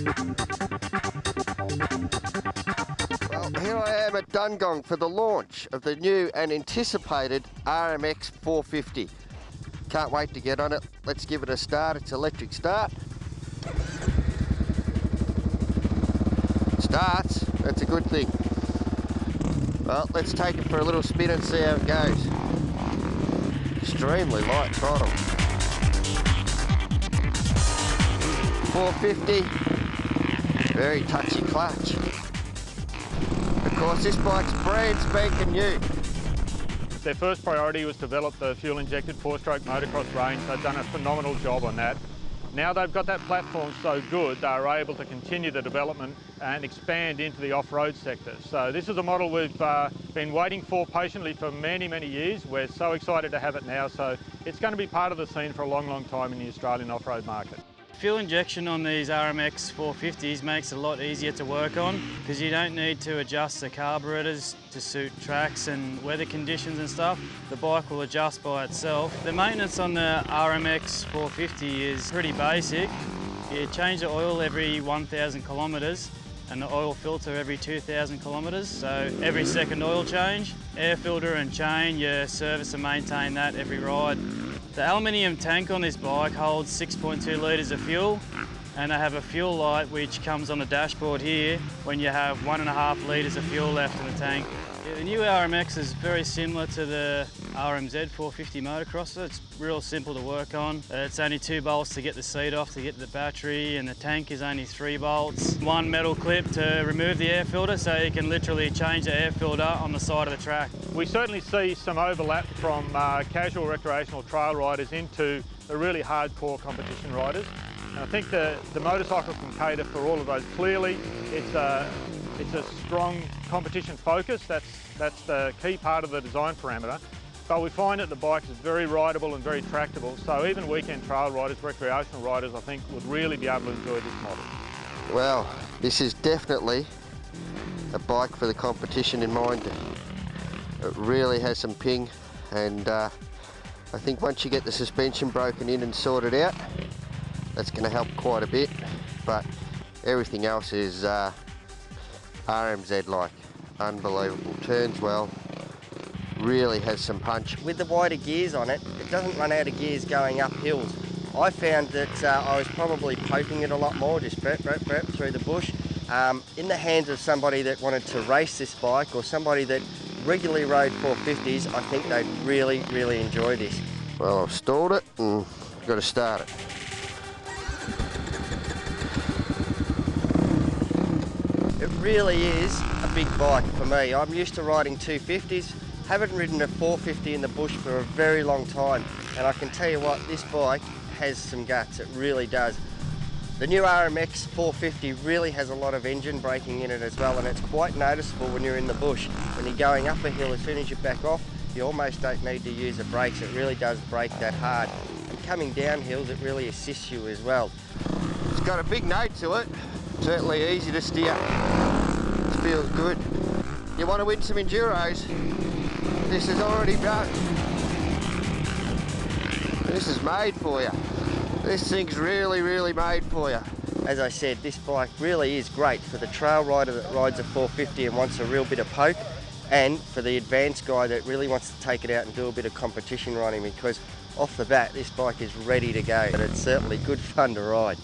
Well, here I am at Dungong for the launch of the new and anticipated RMX450. Can't wait to get on it. Let's give it a start. It's electric start. Starts, that's a good thing. Well, let's take it for a little spin and see how it goes. Extremely light throttle. 450, very touchy clutch. Of course, this bike's brand spanking new. Their first priority was to develop the fuel-injected four-stroke motocross range. They've done a phenomenal job on that. Now they've got that platform so good, they're able to continue the development and expand into the off-road sector. So this is a model we've been waiting for patiently for many, many years. We're so excited to have it now, so it's going to be part of the scene for a long, long time in the Australian off-road market. Fuel injection on these RMX450s makes it a lot easier to work on because you don't need to adjust the carburetors to suit tracks and weather conditions and stuff. The bike will adjust by itself. The maintenance on the RMX450 is pretty basic. You change the oil every 1,000 kilometres and the oil filter every 2,000 kilometres. So every second oil change, air filter and chain, you service and maintain that every ride. The aluminium tank on this bike holds 6.2 litres of fuel, and I have a fuel light which comes on the dashboard here when you have 1.5 litres of fuel left in the tank. The new RMX is very similar to the RMZ450 motocrosser. It's real simple to work on. It's only 2 bolts to get the seat off to get the battery, and the tank is only 3 bolts. 1 metal clip to remove the air filter, so you can literally change the air filter on the side of the track. We certainly see some overlap from casual recreational trail riders into the really hardcore competition riders. And I think the motorcycle can cater for all of those. Clearly, it's a strong competition focus. That's the key part of the design parameter. But we find that the bike is very rideable and very tractable. So even weekend trail riders, recreational riders, I think would really be able to enjoy this model. Well, this is definitely a bike for the competition in mind. It really has some ping, and I think once you get the suspension broken in and sorted out, that's going to help quite a bit. But everything else is RMZ-like. Unbelievable. Turns well, really has some punch. With the wider gears on it, it doesn't run out of gears going up hills. I found that I was probably poking it a lot more, just burp through the bush. In the hands of somebody that wanted to race this bike, or somebody that regularly rode 450s, I think they'd really, really enjoy this. Well, I've stalled it and got to start it. It really is a big bike for me. I'm used to riding 250s, haven't ridden a 450 in the bush for a very long time, and I can tell you what, this bike has some guts, it really does. The new RMX 450 really has a lot of engine braking in it as well, and it's quite noticeable when you're in the bush. When you're going up a hill, as soon as you back off, you almost don't need to use the brakes. It really does brake that hard. And coming down hills, it really assists you as well. It's got a big note to it. Certainly easy to steer. It feels good. You want to win some enduros? This is already done. This is made for you. This thing's really, really made for you. As I said, this bike really is great for the trail rider that rides a 450 and wants a real bit of poke, and for the advanced guy that really wants to take it out and do a bit of competition riding, because off the bat, this bike is ready to go, but it's certainly good fun to ride.